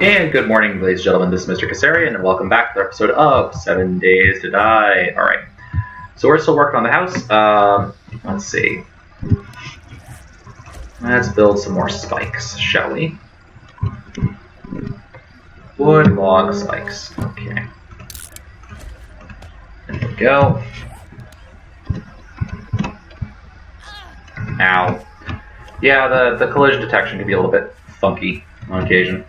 And good morning, ladies and gentlemen. This is Mr. Kasarian, and welcome back to the episode of 7 Days to Die. Alright, so we're still working on the house. Let's see. Let's build some more spikes, shall we? Wood, log, spikes. Okay. There we go. Ow. Yeah, the collision detection can be a little bit funky on occasion.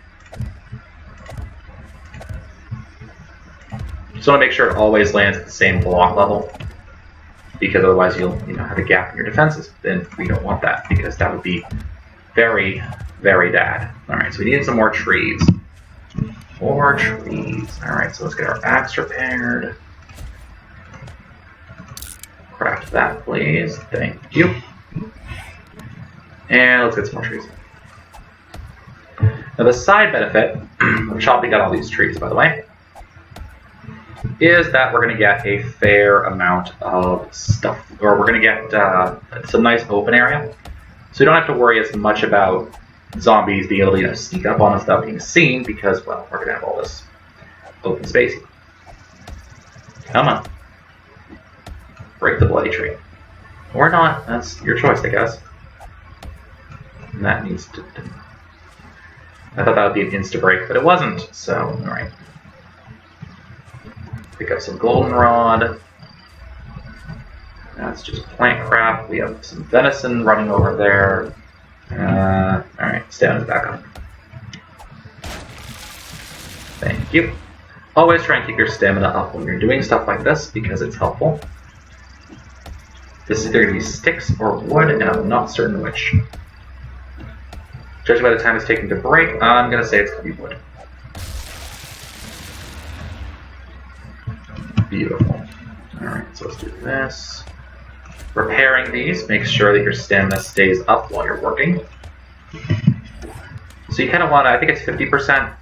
Just want to make sure it always lands at the same block level, because otherwise you'll have a gap in your defenses. Then we don't want that, because that would be very, very bad. Alright, so we need some more trees. More trees. Alright, so let's get our axe repaired. Craft that, please. Thank you. And let's get some more trees. Now the side benefit of chopping down all these trees, by the way, is that we're going to get a fair amount of stuff, or we're going to get some nice open area. So we don't have to worry as much about zombies being able to sneak up on us without being seen, because, well, we're going to have all this open space. Come on. Break the bloody tree. Or not. That's your choice, I guess. And that needs to... I thought that would be an insta-break, but it wasn't, so, alright. Pick up some goldenrod. That's just plant crap. We have some venison running over there. Alright, stamina's back on. Thank you. Always try and keep your stamina up when you're doing stuff like this, because it's helpful. This is either going to be sticks or wood, and I'm not certain which. Judging by the time it's taking to break, I'm going to say it's going to be wood. Beautiful. Alright, so let's do this. Repairing these, make sure that your stamina stays up while you're working. So you kind of want to, I think it's 50%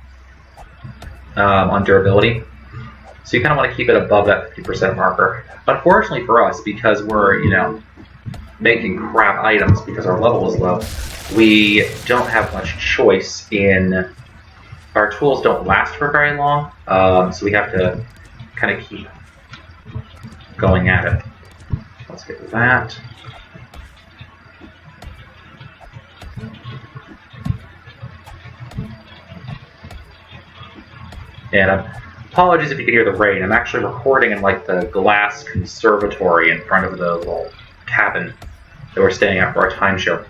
on durability. So you kind of want to keep it above that 50% marker. Unfortunately for us, because we're, making crap items because our level is low, we don't have much choice in... Our tools don't last for very long, so we have to kind of keep going at it. Let's get that. And apologies if you can hear the rain. I'm actually recording in the glass conservatory in front of the little cabin that we're staying at for our timeshare.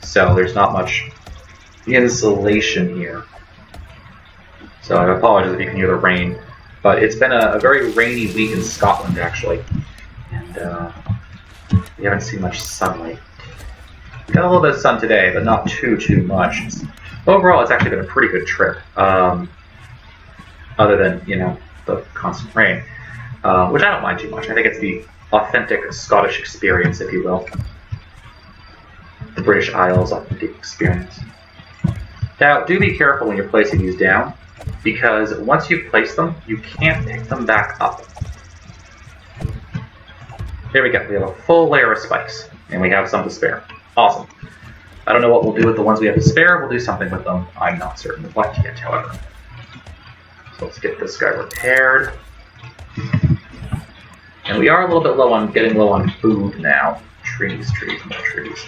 So there's not much insulation here. So I apologize if you can hear the rain. But it's been a very rainy week in Scotland, actually. And we haven't seen much sunlight. Got a little bit of sun today, but not too much. Overall, it's actually been a pretty good trip. Other than, the constant rain. Which I don't mind too much. I think it's the authentic Scottish experience, if you will. The British Isles authentic experience. Now, do be careful when you're placing these down, because once you've placed them, you can't pick them back up. There we go. We have a full layer of spikes, and we have some to spare. Awesome. I don't know what we'll do with the ones we have to spare. We'll do something with them. I'm not certain of what yet, however. So let's get this guy repaired. And we are a little bit getting low on food now. Trees, more trees.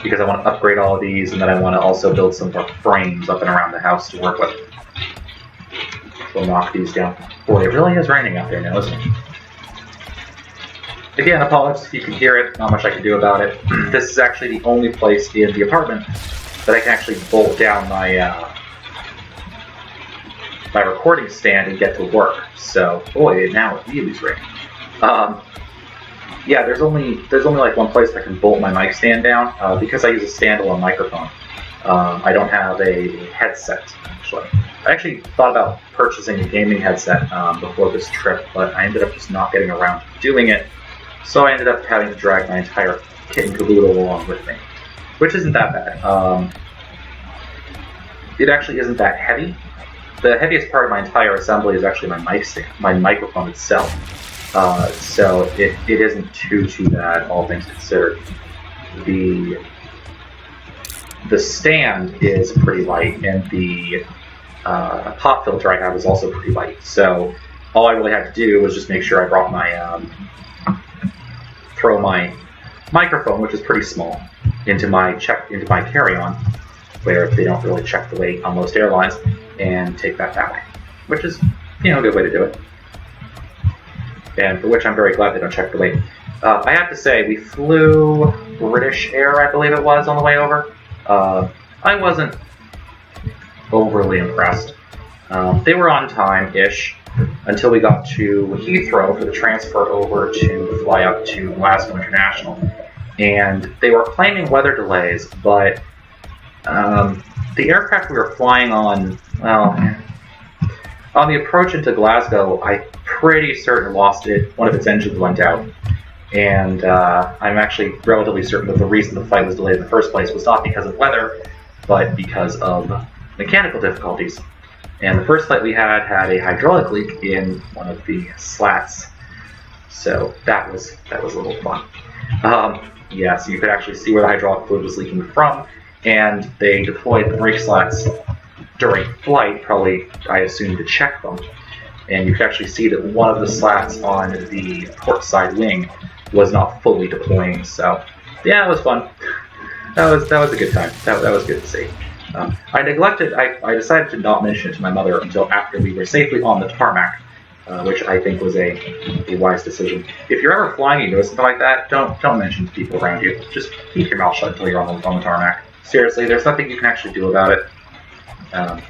Because I want to upgrade all of these, and then I want to also build some more frames up and around the house to work with. We'll knock these down. Boy, it really is raining out there now, isn't it? Again, apologies if you can hear it. Not much I can do about it. This is actually the only place in the apartment that I can actually bolt down my my recording stand and get to work. So, boy, now it really is raining. Yeah, there's only one place I can bolt my mic stand down because I use a standalone microphone. I don't have a headset, actually. I actually thought about purchasing a gaming headset before this trip, but I ended up just not getting around to doing it, so I ended up having to drag my entire kit and caboodle along with me, which isn't that bad. It actually isn't that heavy. The heaviest part of my entire assembly is actually my mic stand, my microphone itself. So it isn't too bad, all things considered. The stand is pretty light, and the pop filter I had was also pretty light. So all I really had to do was just make sure I brought my throw my microphone, which is pretty small, into my carry-on, where they don't really check the weight on most airlines, and take that way, which is a good way to do it. And for which I'm very glad they don't check the weight. I have to say, we flew British Air, I believe it was, on the way over. I wasn't overly impressed. They were on time-ish until we got to Heathrow for the transfer over to fly up to Glasgow International. And they were claiming weather delays, but the aircraft we were flying on, well, on the approach into Glasgow, I'm pretty certain lost it. One of its engines went out. And I'm actually relatively certain that the reason the flight was delayed in the first place was not because of weather, but because of mechanical difficulties. And the first flight we had a hydraulic leak in one of the slats, so that was a little fun. Yeah, so you could actually see where the hydraulic fluid was leaking from, and they deployed the brake slats during flight, probably, I assume, to check them. And you could actually see that one of the slats on the port side wing was not fully deploying. So, yeah, it was fun. That was a good time. That was good to see. I decided to not mention it to my mother until after we were safely on the tarmac, which I think was a wise decision. If you're ever flying and you know something like that, don't mention to people around you. Just keep your mouth shut until you're on the tarmac. Seriously, there's nothing you can actually do about it.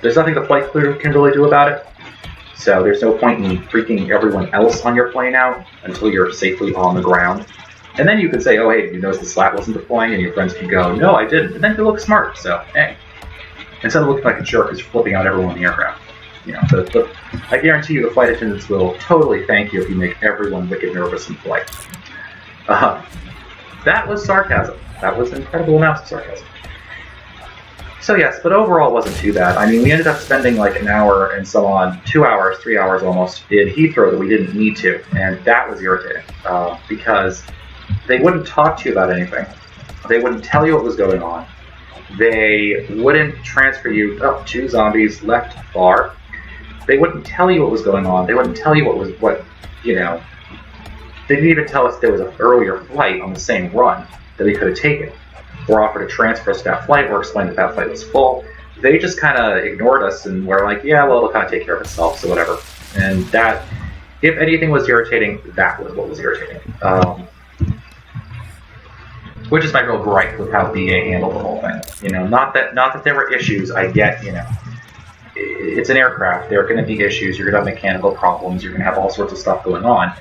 There's nothing the flight crew can really do about it. So there's no point in freaking everyone else on your plane out until you're safely on the ground. And then you could say, oh, hey, did you notice the slat wasn't deploying? And your friends can go, no, I didn't. And then you look smart. So, hey. Instead of looking like a jerk who's flipping out everyone in the aircraft. I guarantee you the flight attendants will totally thank you if you make everyone wicked nervous in flight. That was sarcasm. That was incredible amounts of sarcasm. So yes, but overall it wasn't too bad. I mean, we ended up spending like an hour and so on, 2 hours, 3 hours almost, in Heathrow that we didn't need to, and that was irritating, because they wouldn't talk to you about anything. They wouldn't tell you what was going on. They wouldn't transfer you up to zombies left far. They wouldn't tell you what was going on. They wouldn't tell you what They didn't even tell us there was an earlier flight on the same run that we could have taken, or offered to transfer us to that flight, or explain that flight was full. They just kind of ignored us and were like, yeah, well, it'll kind of take care of itself, so whatever. And that, if anything was irritating, that was what was irritating. Which is my real gripe with how BA handled the whole thing. Not that there were issues. I get, it's an aircraft. There are going to be issues. You're going to have mechanical problems. You're going to have all sorts of stuff going on.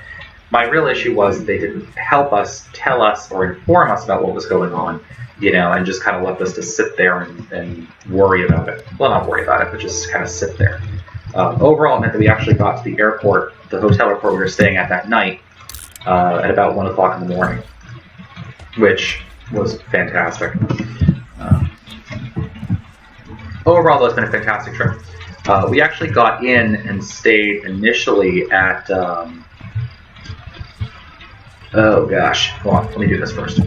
My real issue was they didn't help us, tell us, or inform us about what was going on, and just kind of left us to sit there and worry about it. Well, not worry about it, but just kind of sit there. Overall, it meant that we actually got to the airport, the hotel airport we were staying at that night, at about 1 o'clock in the morning, which was fantastic. Overall, though, it's been a fantastic trip. We actually got in and stayed initially at... oh gosh, hold on, let me do this first.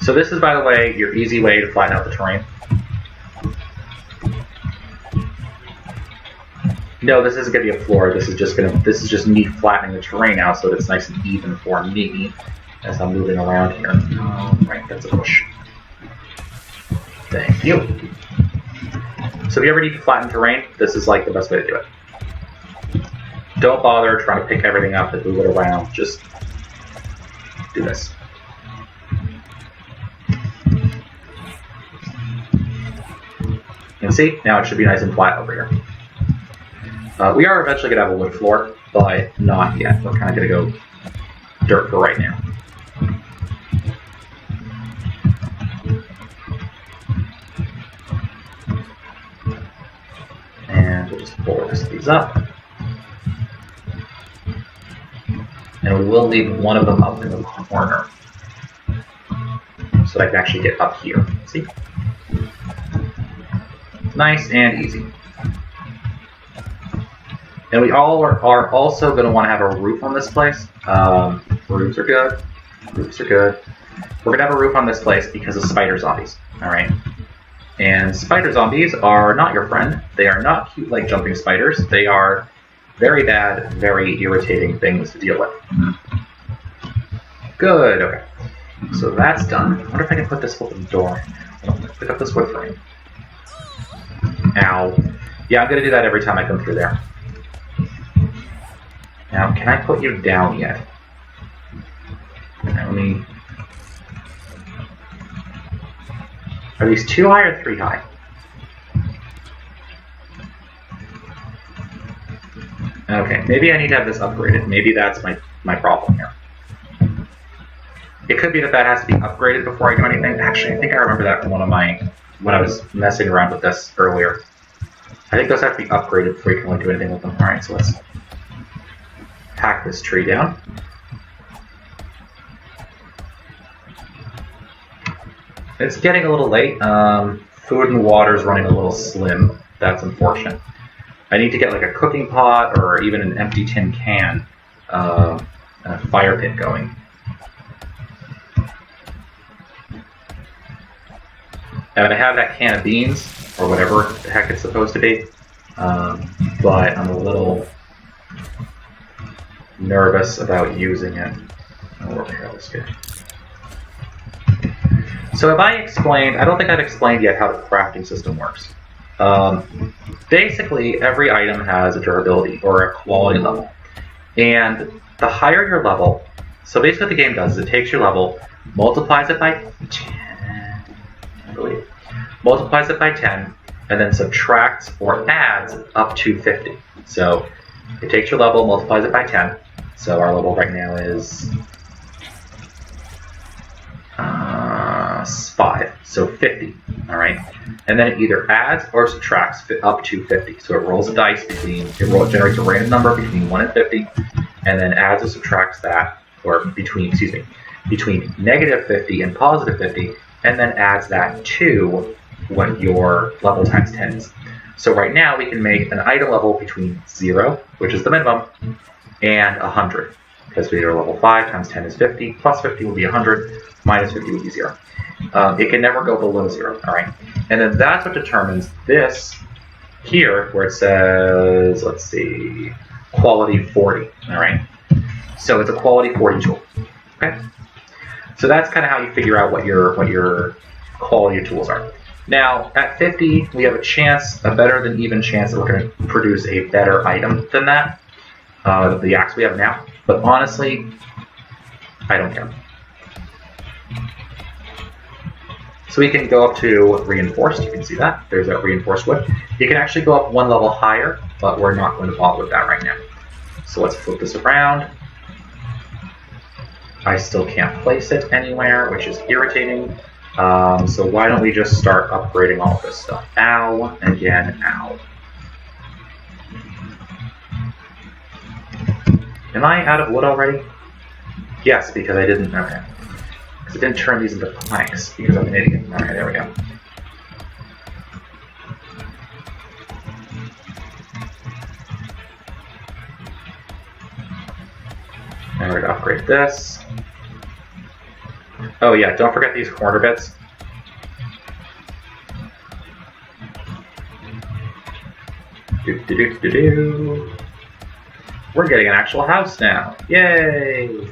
So this is, by the way, your easy way to flatten out the terrain. No, this isn't going to be a floor. This is just me flattening the terrain out so that it's nice and even for me as I'm moving around here. Right, that's a push. Thank you. So if you ever need to flatten terrain, this is like the best way to do it. Don't bother trying to pick everything up and move it around. Just do this. You can see, now it should be nice and flat over here. We are eventually going to have a wood floor, but not yet. We're kind of going to go dirt for right now. And we'll just pull these up. And we will leave one of them up in the corner so that I can actually get up here. See? Nice and easy. And we all are also going to want to have a roof on this place. Roofs are good. Roofs are good. We're going to have a roof on this place because of spider zombies. Alright? And spider zombies are not your friend. They are not cute like jumping spiders. They are very bad, very irritating things to deal with. Good, okay. So that's done. I wonder if I can put this open door. Pick up this wood frame. Ow. Yeah, I'm gonna do that every time I come through there. Now, can I put you down yet? Let me... Are these 2 high or 3 high? Okay, maybe I need to have this upgraded. Maybe that's my problem here. It could be that that has to be upgraded before I do anything. Actually, I think I remember that from when I was messing around with this earlier. I think those have to be upgraded before you can do anything with them. Alright, so let's hack this tree down. It's getting a little late. Food and water is running a little slim. That's unfortunate. I need to get like a cooking pot or even an empty tin can and a fire pit going. And I have that can of beans, or whatever the heck it's supposed to be, but I'm a little nervous about using it. Oh, repair this good. So have I explained, I don't think I've explained yet how the crafting system works. Basically, every item has a durability or a quality level. And the higher your level, so basically what the game does is it takes your level, multiplies it by 10, I believe, multiplies it by 10, and then subtracts or adds up to 50. So it takes your level, multiplies it by 10. So our level right now is 5, so 50, all right? And then it either adds or subtracts up to 50. So it rolls a dice generates a random number between 1 and 50, and then adds or subtracts that, or between negative 50 and positive 50, and then adds that to what your level times 10 is. So right now we can make an item level between 0, which is the minimum, and 100. Because we are level 5 times 10 is 50, plus 50 will be 100, minus 50 would be 0. It can never go below 0, all right? And then that's what determines this here, where it says, let's see, quality 40, all right? So it's a quality 40 tool, okay? So that's kind of how you figure out what your quality tools are. Now, at 50, we have a chance, a better than even chance that we're going to produce a better item than that, the axe we have now. But honestly, I don't care. So we can go up to reinforced. You can see that. There's that reinforced wood. You can actually go up 1 level higher, but we're not going to bother with that right now. So let's flip this around. I still can't place it anywhere, which is irritating. So why don't we just start upgrading all this stuff? Ow, again, ow. Am I out of wood already? Yes, because I didn't, okay. Because I didn't turn these into planks, because I'm an idiot. Okay, there we go. Now we're going to upgrade this. Oh yeah, don't forget these corner bits. Do-do-do-do-do. We're getting an actual house now. Yay!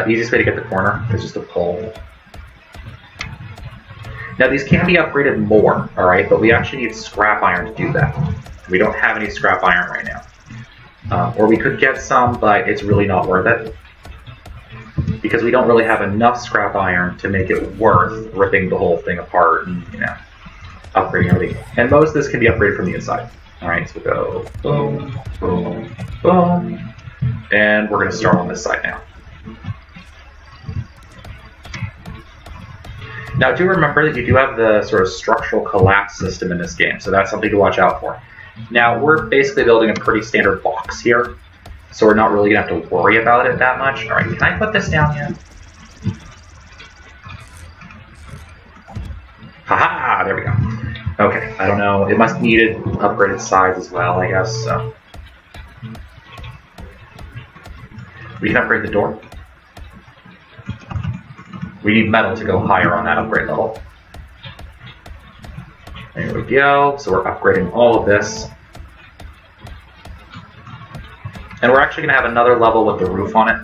Easiest way to get the corner is just a pole. Now these can be upgraded more, alright, but we actually need scrap iron to do that. We don't have any scrap iron right now. Or we could get some, but it's really not worth it. Because we don't really have enough scrap iron to make it worth ripping the whole thing apart and, you know, upgrading everything. And most of this can be upgraded from the inside. Alright, so we'll go boom, boom, boom. And we're going to start on this side now. Now do remember that you do have the sort of structural collapse system in this game, so that's something to watch out for. Now we're basically building a pretty standard box here, so we're not really going to have to worry about it that much. Alright, can I put this down yet? Haha, there we go. Okay, I don't know, it must need upgraded sides as well, I guess, so. We can upgrade the door. We need metal to go higher on that upgrade level. There we go. So we're upgrading all of this. And we're actually going to have another level with the roof on it.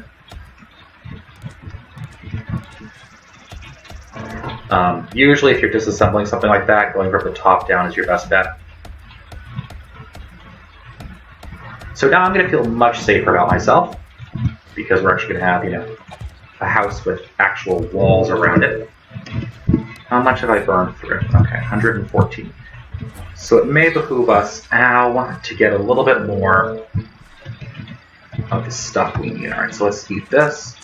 Usually if you're disassembling something like that, going from the top down is your best bet. So now I'm going to feel much safer about myself, because we're actually going to have, you know, a house with actual walls around it. How much have I burned through? Okay, 114. So it may behoove us now to get a little bit more of the stuff we need. Alright, so let's eat this.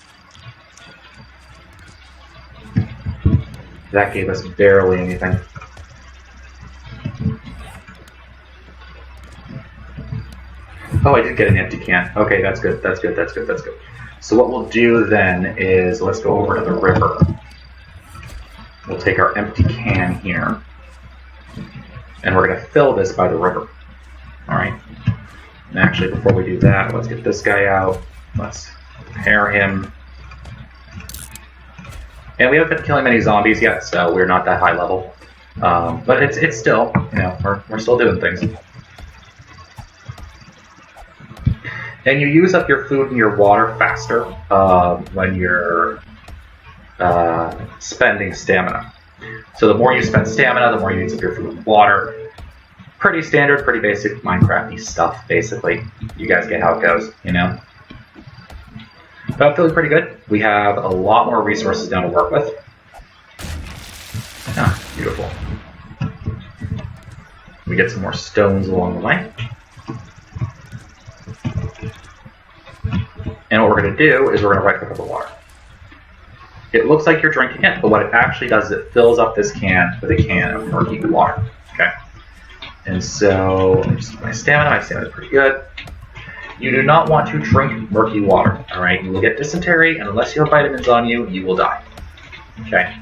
That gave us barely anything. Oh, I did get an empty can. Okay, that's good, that's good, that's good, that's good. So what we'll do then is, let's go over to the river. We'll take our empty can here, and we're going to fill this by the river. Alright. And actually, before we do that, let's get this guy out. Let's repair him. And we haven't been killing many zombies yet, so we're not that high level. But it's still, you know, we're still doing things. And you use up your food and your water faster when you're spending stamina. So the more you spend stamina, the more you use up your food and water. Pretty standard, pretty basic Minecraft-y stuff, basically. You guys get how it goes, you know? But I'm feeling pretty good. We have a lot more resources now to work with. Ah, beautiful. We get some more stones along the way. And what we're going to do is we're going to right-click up the water. It looks like you're drinking it, but what it actually does is it fills up this can with a can of murky water. Okay? And so, my stamina is pretty good. You do not want to drink murky water, alright? You will get dysentery, and unless you have vitamins on you, you will die. Okay?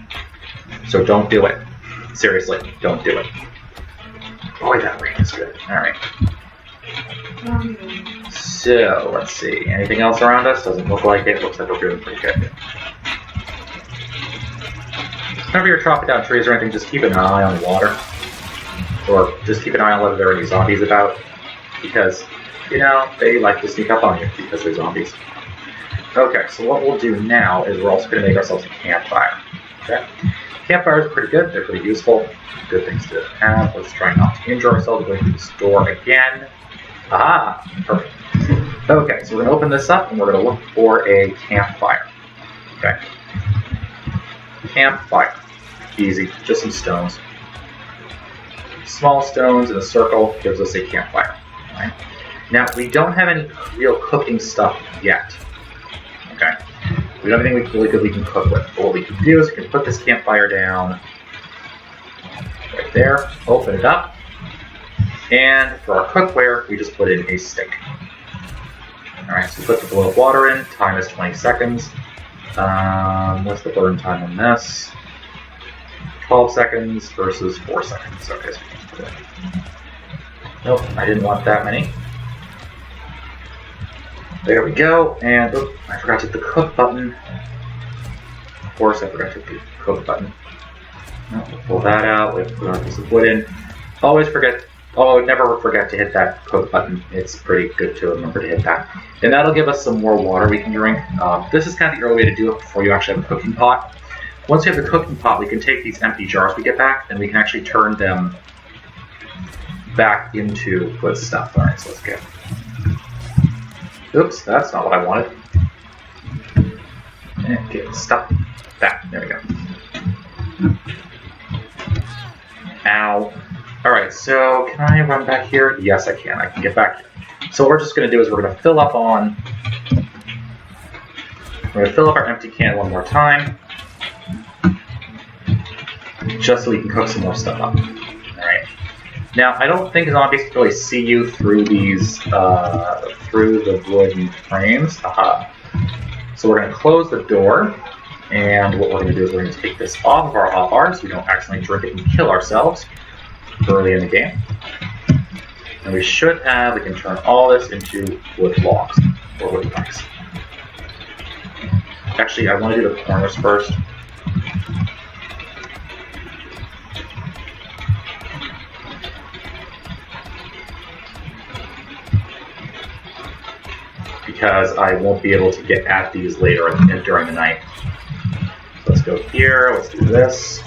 So don't do it. Seriously, don't do it. Boy, that rain is good. Alright. So, let's see. Anything else around us? Doesn't look like it. Looks like we're doing pretty good. Whenever you're chopping down trees or anything, just keep an eye on the water. Or just keep an eye on whether there are any zombies about. Because, you know, they like to sneak up on you because they're zombies. Okay, so what we'll do now is we're also going to make ourselves a campfire. Okay? Campfires are pretty good. They're pretty useful. Good things to have. Let's try not to injure ourselves going through this door again. Aha! Perfect. Okay, so we're going to open this up and we're going to look for a campfire. Okay. Campfire. Easy. Just some stones. Small stones in a circle gives us a campfire. Right? Now, we don't have any real cooking stuff yet. Okay? We don't have anything really good we can cook with. But what we can do is we can put this campfire down right there, open it up, and for our cookware, we just put in a steak. Alright, so we put the boiled water in, time is 20 seconds. What's the burn time on this? 12 seconds versus 4 seconds. Okay, so we can put it in. Nope, I didn't want that many. There we go, and oh, I forgot to hit the cook button. Of course, I forgot to hit the cook button. No, we'll pull that out, we'll put our piece of wood in. Never forget to hit that cook button. It's pretty good to remember to hit that. And that'll give us some more water we can drink. This is kind of the early way to do it before you actually have a cooking pot. Once you have the cooking pot, we can take these empty jars we get back, and we can actually turn them back into good stuff. Alright, so let's go. Oops, that's not what I wanted. And get stuck. That, there we go. Ow. Alright, so can I run back here? Yes, I can. I can get back here. So what we're just going to do is we're going to fill up our empty can one more time. Just so we can cook some more stuff up. Alright. Now, I don't think zombies can really see you through these, through the wooden frames. Aha. So we're going to close the door, and what we're going to do is we're going to take this off of our hotbar so we don't accidentally drink it and kill ourselves early in the game. And we can turn all this into wood logs, or wood planks. Actually, I want to do the corners first. because I won't be able to get at these later during the night. So let's go here, let's do this.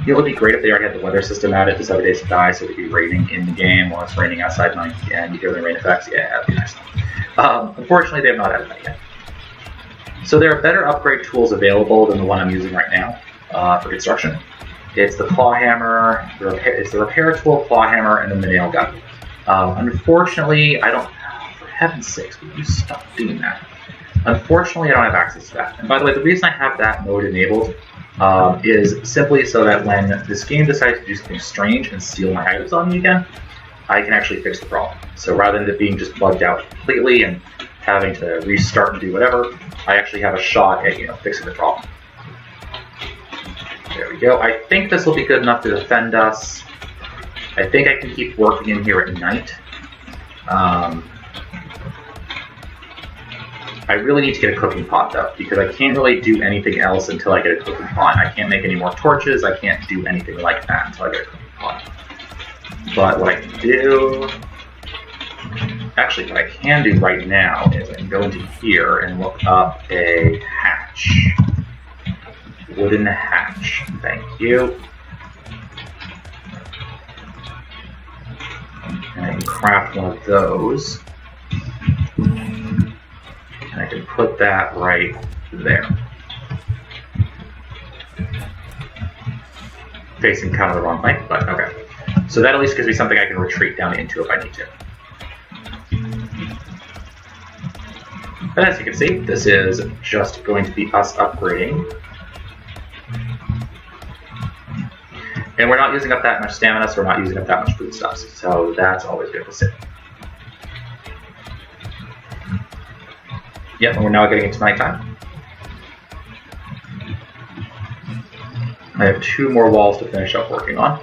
It would be great if they already had the weather system added to 7 Days to Die, so it would be raining in the game while it's raining outside night, and you hear the rain effects. Yeah, that'd be nice. Unfortunately, they have not added that yet. So there are better upgrade tools available than the one I'm using right now for construction. It's the claw hammer, it's the repair tool, claw hammer, and then the nail gun. Unfortunately, I don't. For heaven's sakes, will you stop doing that? Unfortunately, I don't have access to that. And by the way, the reason I have that mode enabled is simply so that when this game decides to do something strange and steal my items on me again, I can actually fix the problem. So rather than it being just bugged out completely and having to restart and do whatever, I actually have a shot at fixing the problem. There we go. I think this will be good enough to defend us. I think I can keep working in here at night. I really need to get a cooking pot though, because I can't really do anything else until I get a cooking pot. I can't make any more torches, I can't do anything like that until I get a cooking pot. But what I can do... Actually, what I can do right now is I can go into here and look up a hatch. Wooden hatch. Thank you. And I can craft one of those. And I can put that right there. Facing kind of the wrong way, but okay. So that at least gives me something I can retreat down into if I need to. But as you can see, this is just going to be us upgrading. And we're not using up that much stamina, so we're not using up that much foodstuffs. So that's always good to see. Yep, and we're now getting into nighttime. I have 2 more walls to finish up working on.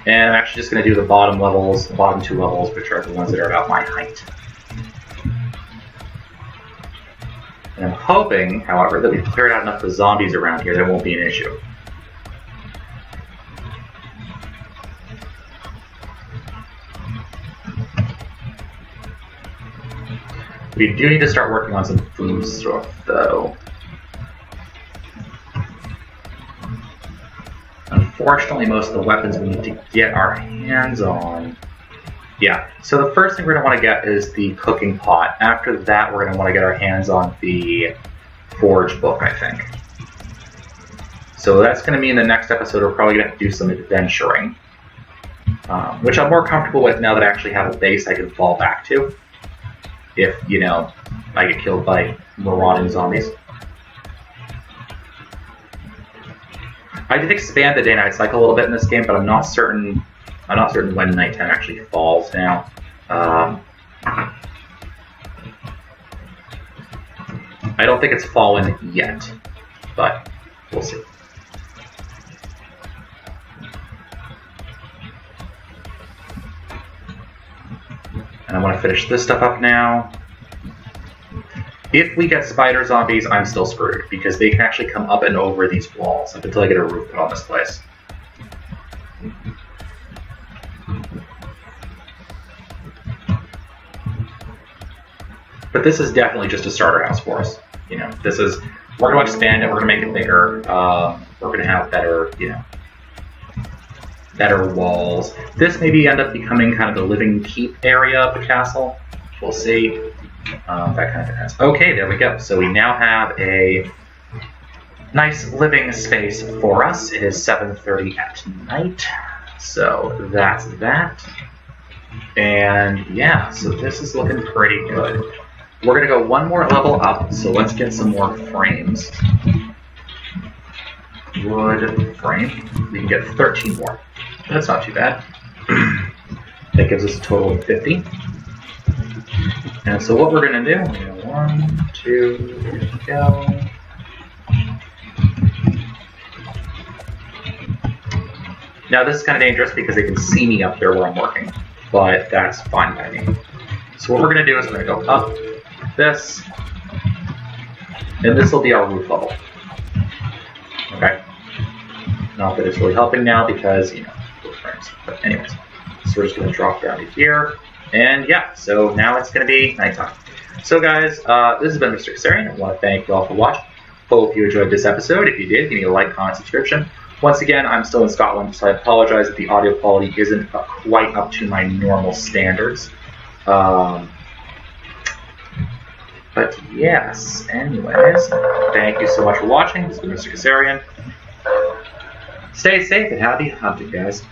And I'm actually just going to do the bottom levels, the bottom 2 levels, which are the ones that are about my height. And I'm hoping, however, that we've cleared out enough of the zombies around here that it won't be an issue. We do need to start working on some food stuff, though. Unfortunately, most of the weapons we need to get our hands on... Yeah, so the first thing we're going to want to get is the cooking pot. After that, we're going to want to get our hands on the forge book, I think. So that's going to mean the next episode we're probably going to do some adventuring. Which I'm more comfortable with now that I actually have a base I can fall back to. If, I get killed by marauding zombies. I did expand the day-night cycle a little bit in this game, but I'm not certain when nighttime actually falls now. I don't think it's fallen yet, but we'll see. And I want to finish this stuff up now. If we get spider zombies, I'm still screwed, because they can actually come up and over these walls up until I get a roof put on this place. But this is definitely just a starter house for us. We're going to expand it, we're going to make it bigger, we're going to have better, better walls. This maybe end up becoming kind of the living keep area of the castle. We'll see. That kind of depends. Okay, there we go. So we now have a nice living space for us. It is 7:30 at night. So that's that. And yeah, so this is looking pretty good. We're going to go one more level up, so let's get some more frames. Wood frame. We can get 13 more. That's not too bad. That gives us a total of 50. And so what we're going to do, 1, 2, here we go. Now this is kind of dangerous because they can see me up there where I'm working, but that's fine by me. So what we're going to do is we're going to go up this, and this will be our roof level. Okay. Not that it's really helping now because, wood frames. But anyways, so we're just going to drop down to here. And yeah, so now it's going to be nighttime. So guys, this has been Mr. Kasarian. I want to thank you all for watching. Hope you enjoyed this episode. If you did, give me a like, comment, subscription. Once again, I'm still in Scotland, so I apologize if the audio quality isn't quite up to my normal standards. But yes, anyways, thank you so much for watching. This has been Mr. Kasarian. Stay safe and happy hunting, guys.